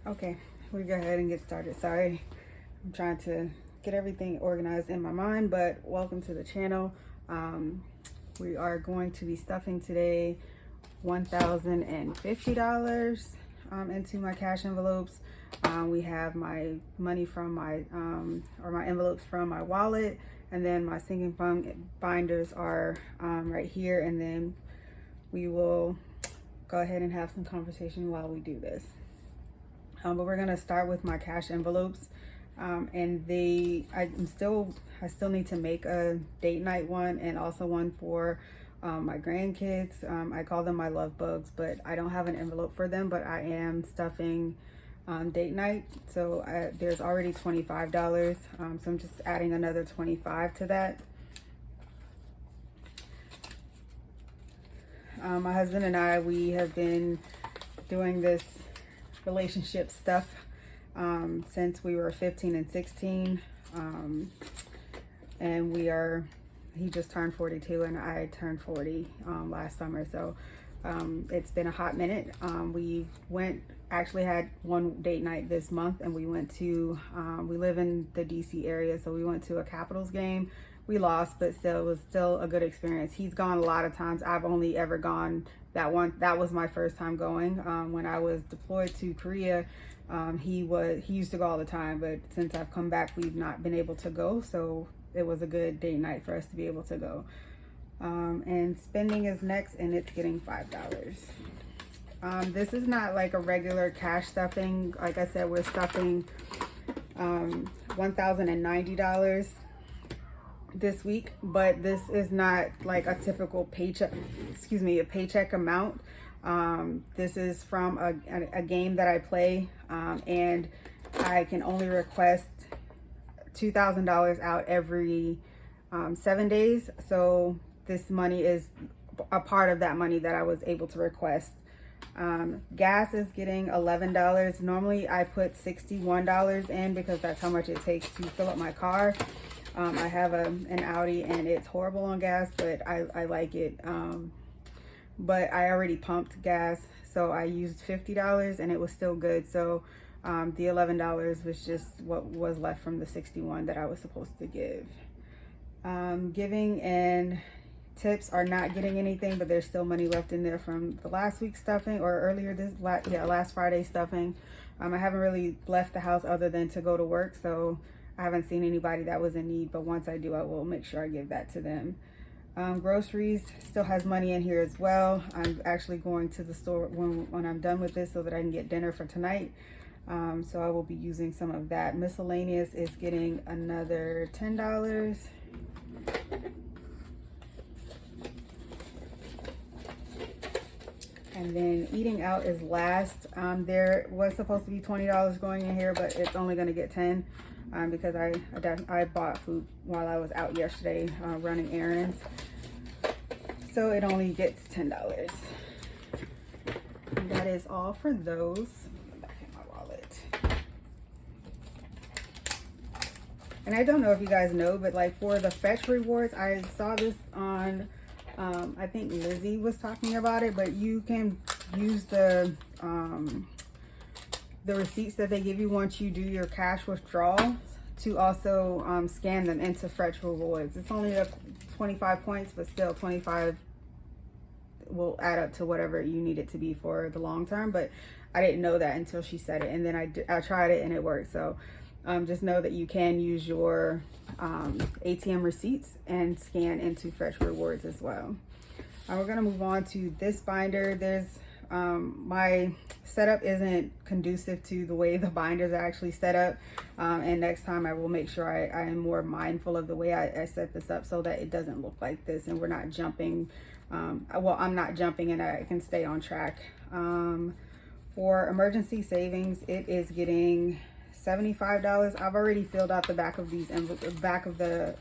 Okay, we go ahead and get started. Sorry, I'm trying to get everything organized in my mind, but welcome to the channel. We are going to be stuffing today $1,050 into my cash envelopes. We have my money from my my envelopes from my wallet, and then my sinking fund binders are right here, and then we will go ahead and have some conversation while we do this. But we're gonna start with my cash envelopes, and I still need to make a date night one and also one for my grandkids. I call them my love bugs, but I don't have an envelope for them, but I am stuffing date night. So there's already $25, so I'm just adding another $25 to that. My husband and I, we have been doing this relationship stuff since we were 15 and 16, and he just turned 42 and I turned 40 last summer, so it's been a hot minute. We actually had one date night this month, and we went to we live in the DC area, so we went to a Capitals game. We lost, but still, it was still a good experience. He's gone a lot of times. I've only ever gone that one. That was my first time going. When I was deployed to Korea, he used to go all the time, but since I've come back, we've not been able to go. So it was a good date night for us to be able to go. And spending is next, and it's getting $5. This is not like a regular cash stuffing. Like I said, we're stuffing $1,090 this week, but this is not like a typical paycheck amount. This is from a game that I play, and I can only request $2,000 out every 7 days. So this money is a part of that money that I was able to request. Gas is getting $11. Normally I put $61 in because that's how much it takes to fill up my car. I have an Audi, and it's horrible on gas, but I like it. But I already pumped gas, so I used $50 and it was still good. So the $11 was just what was left from the $61 that I was supposed to give. Giving and tips are not getting anything, but there's still money left in there from the last week's stuffing, or last Friday's stuffing. I haven't really left the house other than to go to work, so I haven't seen anybody that was in need, but once I do, I will make sure I give that to them. Groceries still has money in here as well. I'm actually going to the store when I'm done with this so that I can get dinner for tonight. So I will be using some of that. Miscellaneous is getting another $10. And then eating out is last. There was supposed to be $20 going in here, but it's only going to get $10. Because I bought food while I was out yesterday running errands. So it only gets $10. And that is all for those. Back in my wallet. And I don't know if you guys know, but like for the Fetch rewards, I saw this on, I think Lizzie was talking about it, but you can use the receipts that they give you once you do your cash withdrawal to also scan them into Fetch Rewards. It's only 25 points, but still 25 will add up to whatever you need it to be for the long term. But I didn't know that until she said it, and then I tried it and it worked. So just know that you can use your ATM receipts and scan into Fetch Rewards as well. We're gonna move on to this binder. There's my setup isn't conducive to the way the binders are actually set up, and next time I will make sure I am more mindful of the way I set this up so that it doesn't look like this and we're not jumping. Well, I'm not jumping and I can stay on track. For emergency savings, it is getting $75. I've already filled out the back of these back of the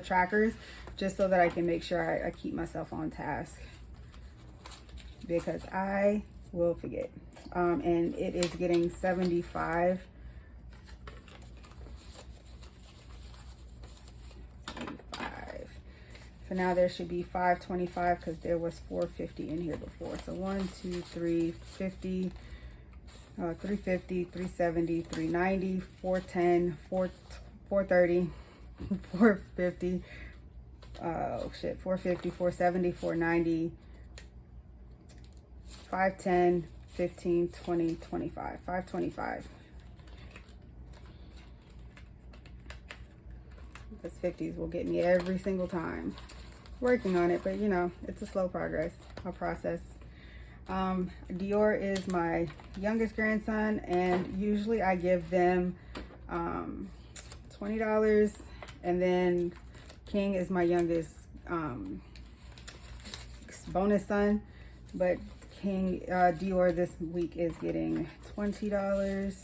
trackers just so that I can make sure I keep myself on task, because I will forget. And it is getting $75. So now there should be $525 because there was $450 in here before. So 1, 2, 3, 50, 350, 370, 390, 410, 430, 450, oh shit, 450, 470, 490, 510, 15, 20, 25, 525. This 50s will get me every single time. Working on it, but you know, it's a slow process. Dior is my youngest grandson, and usually I give them $20, and then King is my youngest bonus son, but Dior this week is getting $20,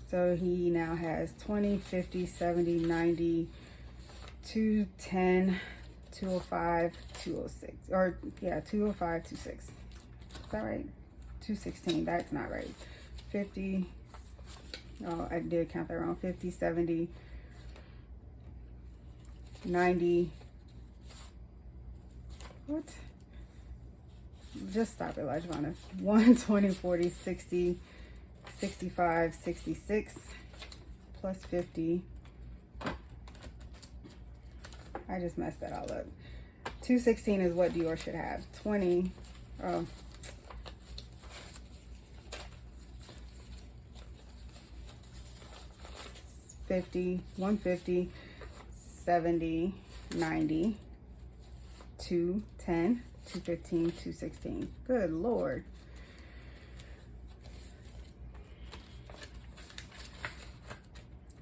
so he now has 20, 50, 70, 90, 210, 205, 206, or yeah, 205, 206. Is that right? 216, that's not right. 50, oh, I did count that wrong. 50, 70, 90, what? Just stop it, Lajvana. 120, 40, 60, 65, 66, plus 50. I just messed that all up. 216 is what Dior should have. 20, oh. 50, 150, 70, 90, 210, 215, 216. Good Lord.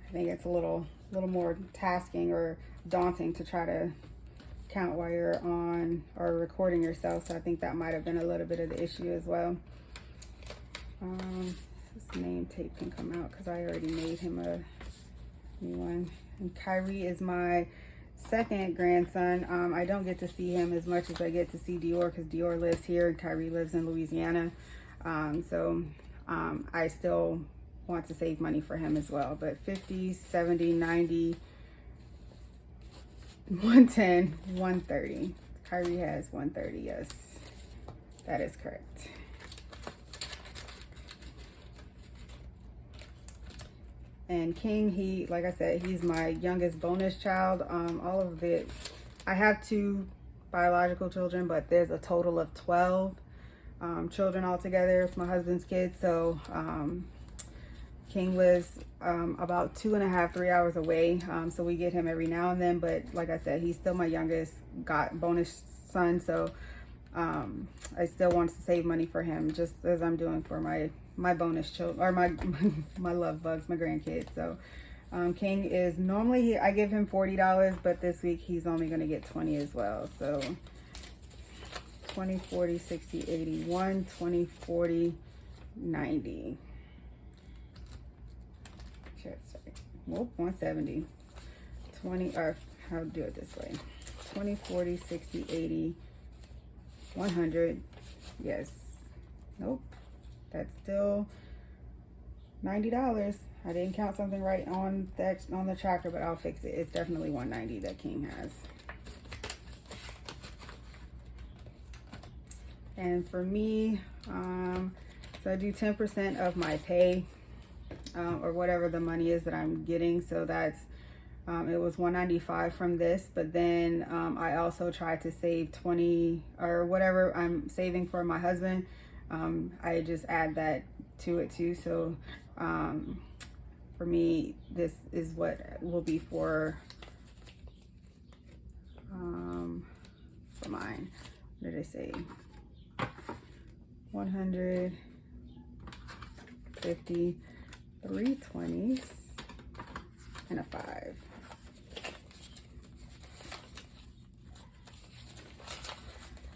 I think it's a little more tasking or daunting to try to count while you're on or recording yourself. So I think that might have been a little bit of the issue as well. This name tape can come out because I already made him a new one. And Kyrie is my second grandson. I don't get to see him as much as I get to see Dior because Dior lives here and Kyrie lives in Louisiana. So I still want to save money for him as well. But 50, 70, 90, 110, 130. Kyrie has 130, yes. That is correct. And King, he, like I said, he's my youngest bonus child. All of it, I have 2 biological children, but there's a total of 12 children altogether. It's my husband's kids. So King lives about 2.5, 3 hours away. So we get him every now and then. But like I said, he's still my youngest bonus son. So I still want to save money for him, just as I'm doing for my bonus children, or my love bugs, my grandkids. So King is normally, I give him $40, but this week he's only going to get 20 as well. So 20, 40, 60, 80, 120, 40, 90. Sorry. Whoop, 170. 20, or I'll do it this way. 20, 40, 60, 80, 100. Yes. Nope. That's still $90. I didn't count something right on the tracker, but I'll fix it. It's definitely 190 that King has. And for me, so I do 10% of my pay, or whatever the money is that I'm getting. So that's it was 195 from this, but then I also try to save 20 or whatever I'm saving for my husband. I just add that to it too. So for me, this is what will be for mine. What did I say? 150, 3 20s, and a 5.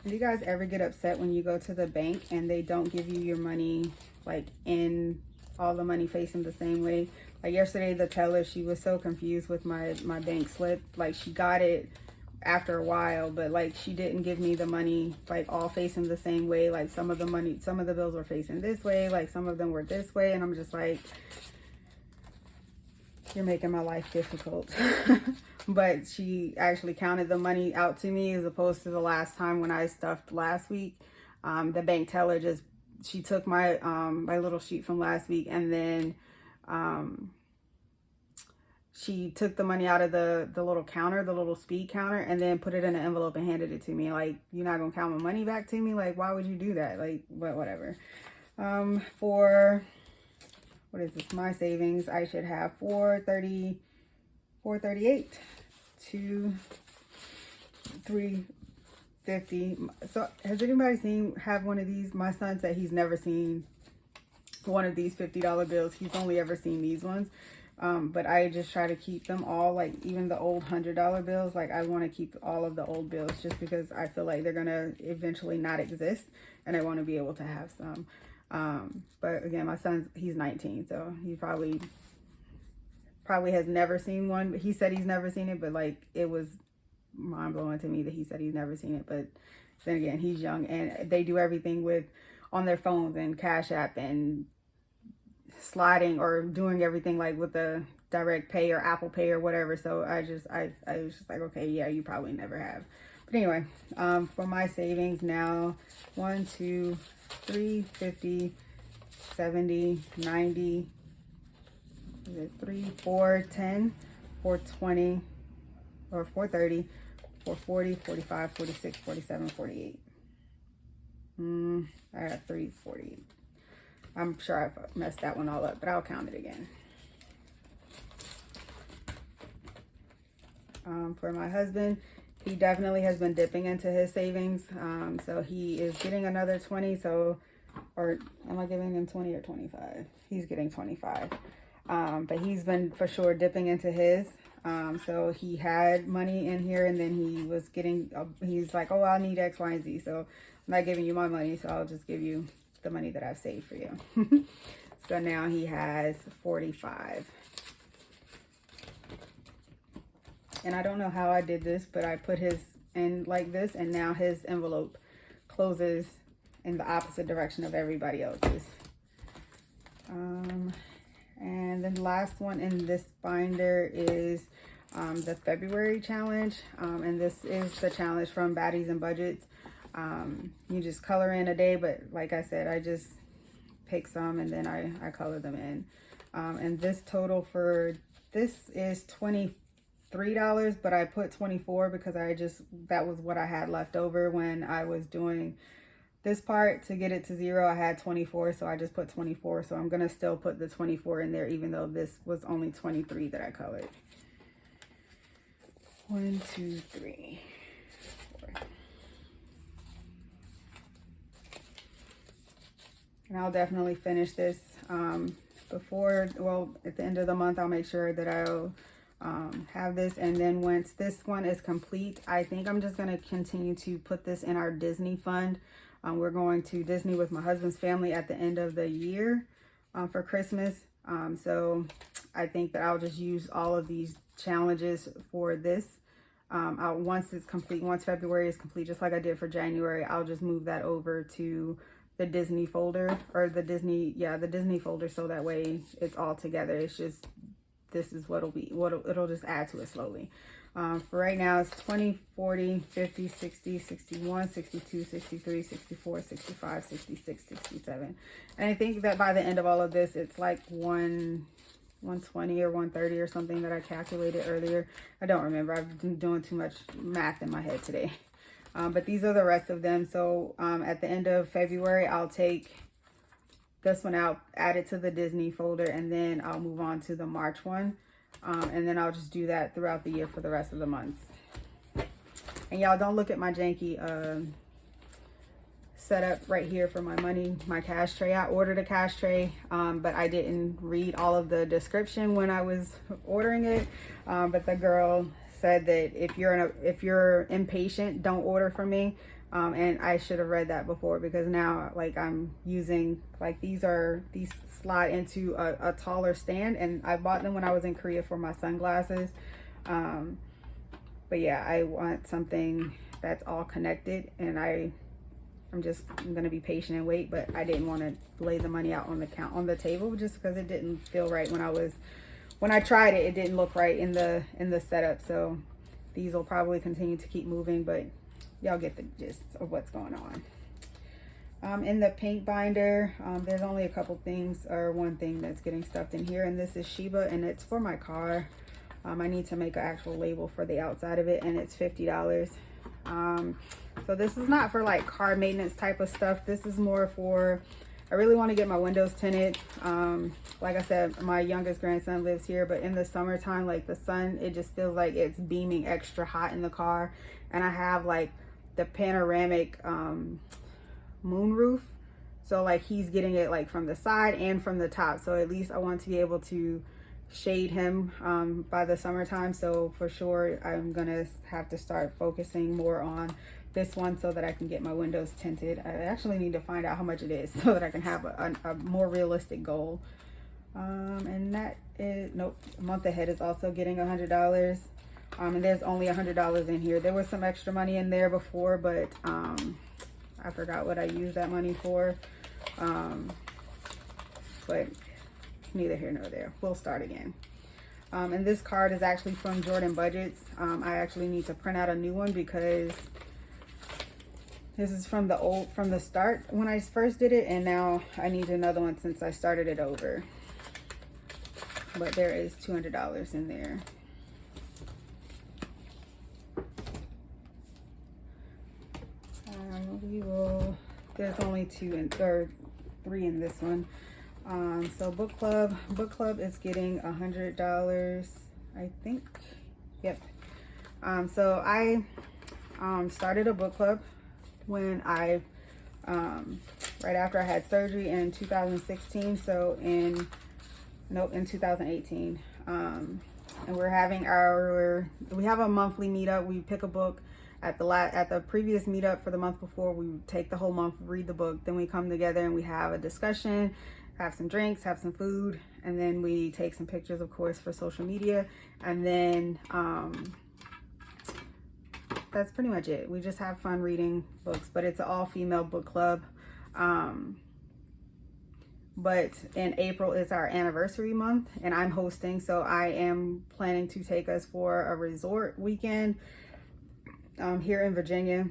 Do you guys ever get upset when you go to the bank and they don't give you your money, like in all the money facing the same way? Like yesterday, the teller, she was so confused with my bank slip. Like she got it after a while, but like she didn't give me the money like all facing the same way. Like some of the bills were facing this way, like some of them were this way, and I'm just like, you're making my life difficult. But she actually counted the money out to me, as opposed to the last time when I stuffed last week. The bank teller just she took my my little sheet from last week, and then she took the money out of the little counter, the little speed counter, and then put it in an envelope and handed it to me. Like, you're not gonna count my money back to me? Like, why would you do that? Like, but whatever. For what is this? My savings, I should have 438 to 350. So has anybody have one of these? My son said he's never seen one of these $50 bills. He's only ever seen these ones. But I just try to keep them all, like even the old $100 bills. Like, I want to keep all of the old bills just because I feel like they're gonna eventually not exist, and I want to be able to have some. But again, my he's 19, so he probably has never seen one. But he said he's never seen it, but like, it was mind blowing to me that he said he's never seen it. But then again, he's young, and they do everything on their phones and Cash App and sliding, or doing everything like with the direct pay or Apple Pay or whatever. So I was just like, okay, yeah, you probably never have. But anyway, for my savings now, 1, 2, 3, 50, 70, 90, 3, 4, 10, 420, or 430, 440, 45, 46, 47, 48. I got 348. I'm sure I've messed that one all up, but I'll count it again. For my husband, he definitely has been dipping into his savings. So he is getting another 20. So, or am I giving him 20 or 25? He's getting 25. But he's been for sure dipping into his. So he had money in here, and then he was getting, he's like, oh, I need X, Y, and Z. So I'm not giving you my money, so I'll just give you the money that I've saved for you. So now he has 45. And I don't know how I did this, but I put his in like this, and now his envelope closes in the opposite direction of everybody else's. And then the last one in this binder is the February challenge. And this is the challenge from Baddies and Budgets. You just color in a day, but like I said, I just pick some and then I color them in. And this total for this is $23, but I put 24 because that was what I had left over when I was doing this part. To get it to 0, I had 24, so I just put 24. So I'm gonna still put the 24 in there, even though this was only 23 that I colored. 1, 2, 3, 4. And I'll definitely finish this at the end of the month. I'll make sure that I'll have this. And then once this one is complete, I think I'm just going to continue to put this in our Disney fund. We're going to Disney with my husband's family at the end of the year for Christmas. So I think that I'll just use all of these challenges for this. Once it's complete, once February is complete, just like I did for January, I'll just move that over to the Disney folder, or the Disney folder, so that way it's all together. It's just, this is it'll just add to it slowly. For right now, it's 20, 40, 50, 60, 61, 62, 63, 64, 65, 66, 67. And I think that by the end of all of this, it's like 120 or 130 or something that I calculated earlier. I don't remember. I've been doing too much math in my head today. But these are the rest of them. So at the end of February, I'll take this one out, add it to the Disney folder, and then I'll move on to the March one. And then I'll just do that throughout the year for the rest of the months. And y'all, don't look at my janky setup right here for my money, my cash tray. I ordered a cash tray, but I didn't read all of the description when I was ordering it. But the girl said that if you're impatient, don't order from me. And I should have read that before, because now like I'm using, like, these slide into a taller stand, and I bought them when I was in Korea for my sunglasses. But yeah, I want something that's all connected, and I'm gonna be patient and wait. But I didn't want to lay the money out on the table, just because it didn't feel right when I tried it. It didn't look right in the setup. So these will probably continue to keep moving, but y'all get the gist of what's going on. In the paint binder, there's only a couple things, or one thing that's getting stuffed in here, and this is Sheba, and it's for my car. I need to make an actual label for the outside of it, and it's $50. So this is not for like car maintenance type of stuff. This is more for, I really want to get my windows tinted. Like I said, my youngest grandson lives here, but in the summertime, like the sun, it just feels like it's beaming extra hot in the car. And I have like the panoramic moon roof, so like he's getting it like from the side and from the top, so at least I want to be able to shade him by the summertime. So for sure I'm gonna have to start focusing more on this one so that I can get my windows tinted. I actually need to find out how much it is so that I can have a more realistic goal. And that is, nope, a month ahead is also getting $100. And there's only $100 in here. There was some extra money in there before, but I forgot what I used that money for. But it's neither here nor there. We'll start again. And this card is actually from Jordan Budgets. I actually need to print out a new one because this is from the start when I first did it, and now I need another one since I started it over. But there is $200 in there. There's only three in this one. So book club is getting $100, I think. Yep. So I started a book club when I right after I had surgery in 2016. So in 2018. And we're having we have a monthly meetup. We pick a book. At the previous meetup for the month before, we take the whole month, read the book, then we come together and we have a discussion, have some drinks, have some food, and then we take some pictures, of course, for social media. And then that's pretty much it. We just have fun reading books, but it's an all-female book club. But in April is our anniversary month, and I'm hosting, so I am planning to take us for a resort weekend here in Virginia.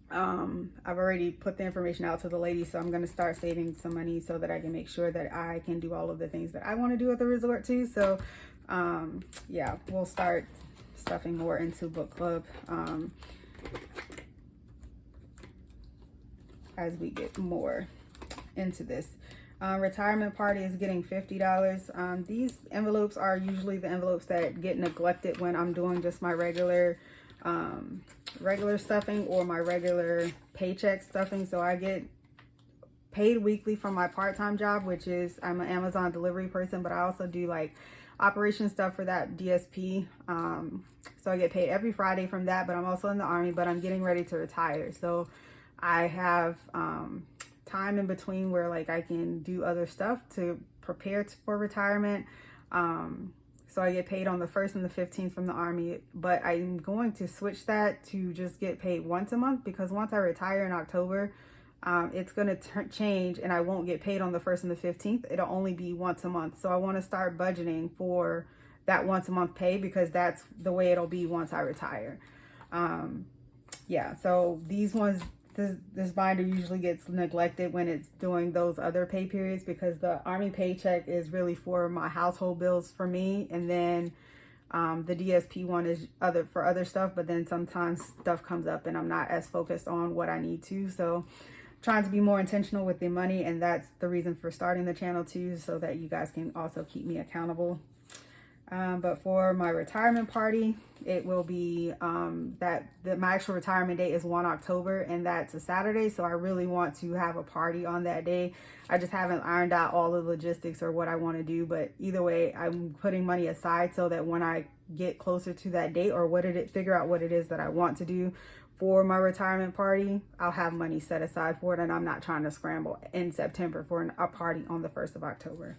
I've already put the information out to the ladies, so I'm going to start saving some money so that I can make sure that I can do all of the things that I want to do at the resort too. So yeah, we'll start stuffing more into book club as we get more into this. Retirement party is getting $50. These envelopes are usually the envelopes that get neglected when I'm doing just my regular stuffing or my regular paycheck stuffing. So I get paid weekly from my part-time job, which is I'm an Amazon delivery person, but I also do like operation stuff for that DSP. So I get paid every Friday from that, but I'm also in the Army, but I'm getting ready to retire. So I have time in between where like I can do other stuff to prepare for retirement. So I get paid on the 1st and the 15th from the Army, but I'm going to switch that to just get paid once a month, because once I retire in October, it's going to change and I won't get paid on the 1st and the 15th. It'll only be once a month. So I want to start budgeting for that once a month pay, because that's the way it'll be once I retire. Yeah, so these ones, this binder usually gets neglected when it's doing those other pay periods, because the Army paycheck is really for my household bills for me, and then the DSP one is for other stuff, but then sometimes stuff comes up and I'm not as focused on what I need to. So trying to be more intentional with the money, and that's the reason for starting the channel too, so that you guys can also keep me accountable. But for my retirement party, it will be my actual retirement date is 1 October, and that's a Saturday. So I really want to have a party on that day. I just haven't ironed out all the logistics or what I want to do, but either way, I'm putting money aside so that when I get closer to that date, or figure out what it is that I want to do for my retirement party, I'll have money set aside for it, and I'm not trying to scramble in September for a party on the 1st of October.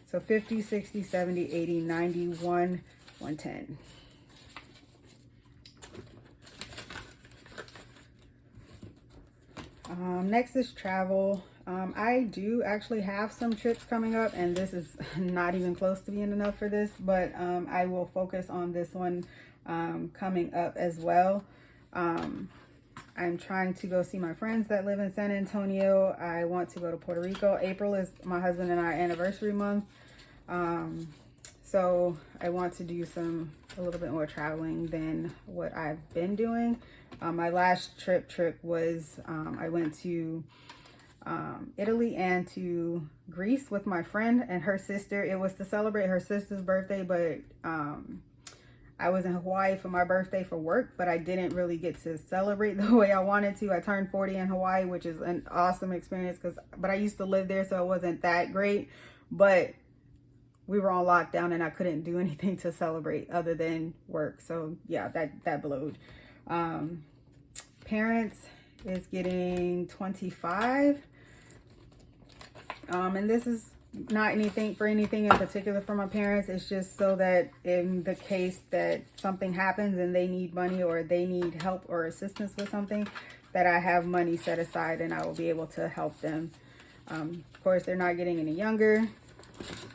So 50, 60, 70, 80, 90, 110. Next is travel. I do actually have some trips coming up, and this is not even close to being enough for this, but I will focus on this one coming up as well. I'm trying to go see my friends that live in San Antonio. I want to go to Puerto Rico. April is my husband and I anniversary month. So I want to do a little bit more traveling than what I've been doing. My last trip was, I went to Italy and to Greece with my friend and her sister. It was to celebrate her sister's birthday, but I was in Hawaii for my birthday for work, but I didn't really get to celebrate the way I wanted to. I turned 40 in Hawaii, which is an awesome experience, but I used to live there, so it wasn't that great. But we were on lockdown and I couldn't do anything to celebrate other than work. So yeah, that blowed. Parents is getting 25. And this is not anything in particular for my parents. It's just so that in the case that something happens and they need money or they need help or assistance with something, that I have money set aside and I will be able to help them. Of course, they're not getting any younger.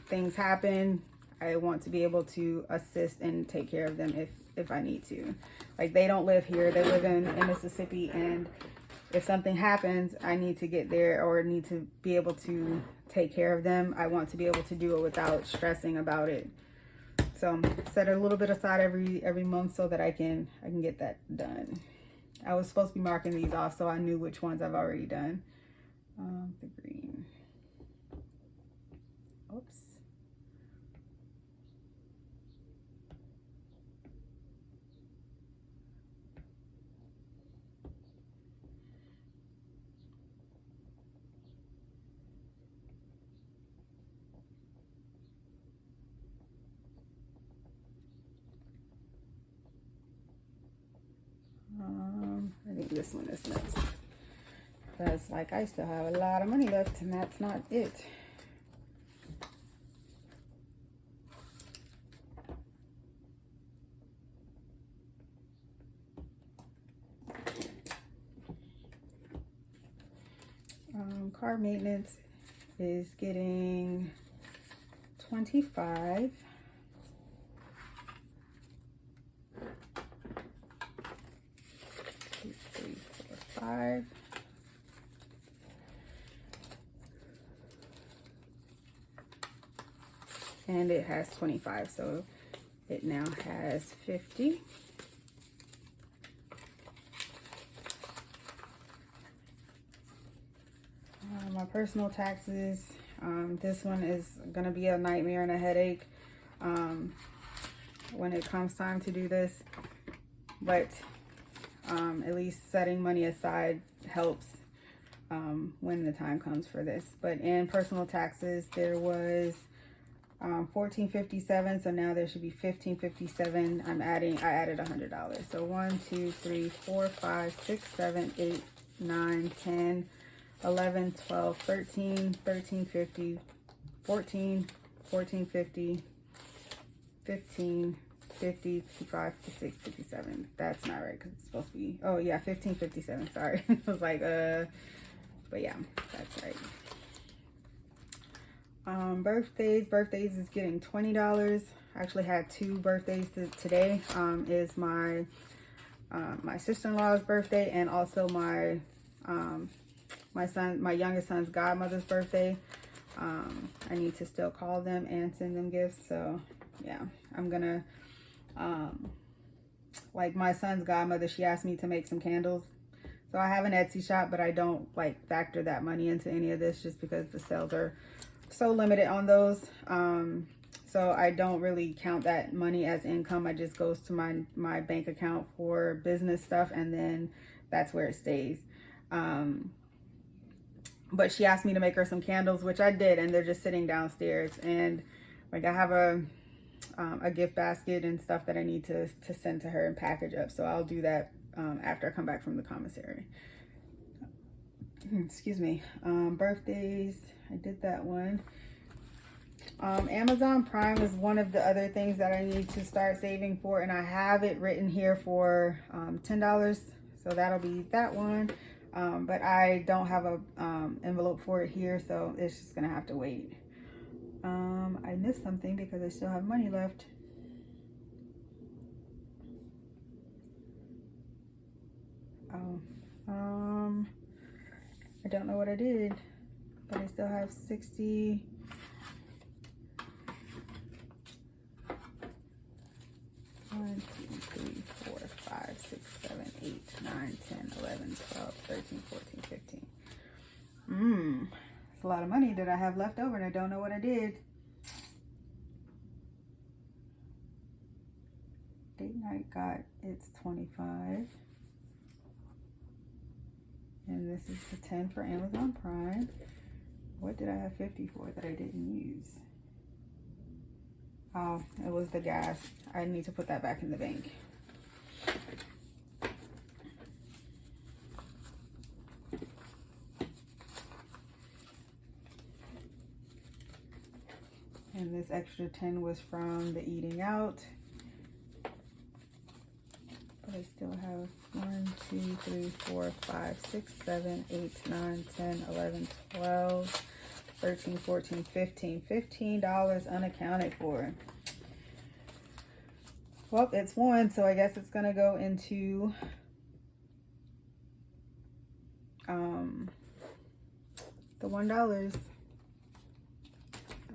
Things happen. I want to be able to assist and take care of them if I need to. Like, they don't live here. They live in Mississippi, and if something happens, I need to get there or need to be able to take care of them. I want to be able to do it without stressing about it. So set a little bit aside every month so that I can get that done. I was supposed to be marking these off so I knew which ones I've already done. The green. Oops. I think this one is next. Because, like, I still have a lot of money left, and that's not it. Car maintenance is getting 25. Five. And it has 25, so it now has 50. My personal taxes, this one is gonna be a nightmare and a headache when it comes time to do this, but at least setting money aside helps when the time comes for this. But in personal taxes, there was $14.57, so now there should be $15.57. I added $100. So 1, 2, 3, 4, 5, 6, 7, 8, 9, 10, 11, 12, 13, 13.50, 14, 14.50, 15, 50, 55, 56, 57. That's not right because it's supposed to be, oh yeah, 15.57. Sorry. I was like, but yeah, that's right. Birthdays is getting $20. I actually had 2 birthdays today. Is my my sister-in-law's birthday and also my my youngest son's godmother's birthday. I need to still call them and send them gifts. So yeah, I'm gonna like my son's godmother, she asked me to make some candles. So I have an Etsy shop, but I don't like factor that money into any of this just because the sales are so limited on those. So I don't really count that money as income. It just goes to my bank account for business stuff, and then that's where it stays. But she asked me to make her some candles, which I did, and they're just sitting downstairs. And like I have a gift basket and stuff that I need to send to her and package up. So I'll do that after I come back from the commissary. Excuse me. Birthdays, I did that one. Amazon Prime is one of the other things that I need to start saving for, and I have it written here for $10. So that'll be that one. But I don't have a envelope for it here, so it's just gonna have to wait. I missed something because I still have money left. Oh, I don't know what I did, but I still have 60. 1, 2, 3, 4, 5, 6, 7, 8, 9, 10, 11, 12, 13, 14, 15. It's a lot of money that I have left over and I don't know what I did. Date night got its 25. And this is the 10 for Amazon Prime. What did I have 50 for that I didn't use? Oh, it was the gas. I need to put that back in the bank. And this extra 10 was from the eating out. But I still have 1, 2, 3, 4, 5, 6, 7, 8, 9, 10, 11, 12, 13, 14, 15. $15 unaccounted for. Well, it's one, so I guess it's gonna go into the $1.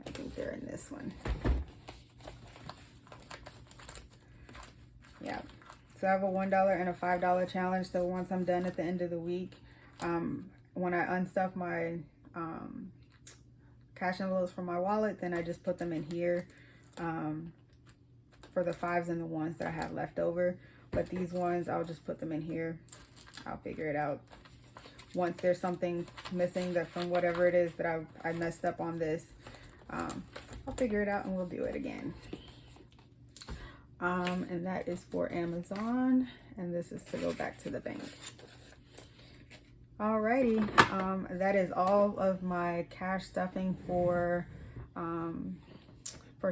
I think they're in this one. Yeah. So I have a $1 and a $5 challenge. So once I'm done at the end of the week, when I unstuff my cash envelopes from my wallet, then I just put them in here for the 5s and the 1s that I have left over. But these ones, I'll just put them in here. I'll figure it out. Once there's something missing that from whatever it is that I messed up on this, I'll figure it out and we'll do it again. And that is for Amazon, and this is to go back to the bank. Alrighty, that is all of my cash stuffing for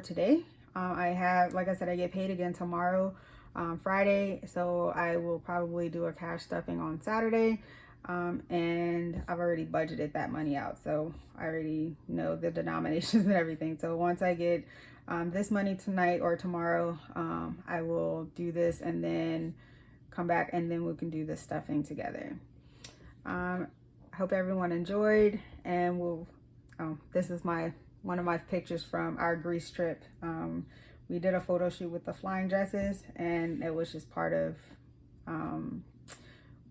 today. I have, like I said, I get paid again tomorrow, Friday, so I will probably do a cash stuffing on Saturday. And I've already budgeted that money out, so I already know the denominations and everything. So once I get this money tonight or tomorrow, I will do this and then come back and then we can do the stuffing together. I hope everyone enjoyed, and this is one of my pictures from our Greece trip. We did a photo shoot with the flying dresses, and it was just part of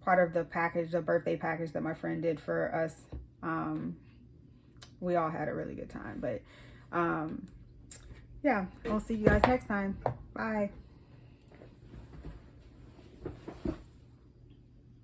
the package, the birthday package that my friend did for us. We all had a really good time, but yeah, I'll see you guys next time. Bye.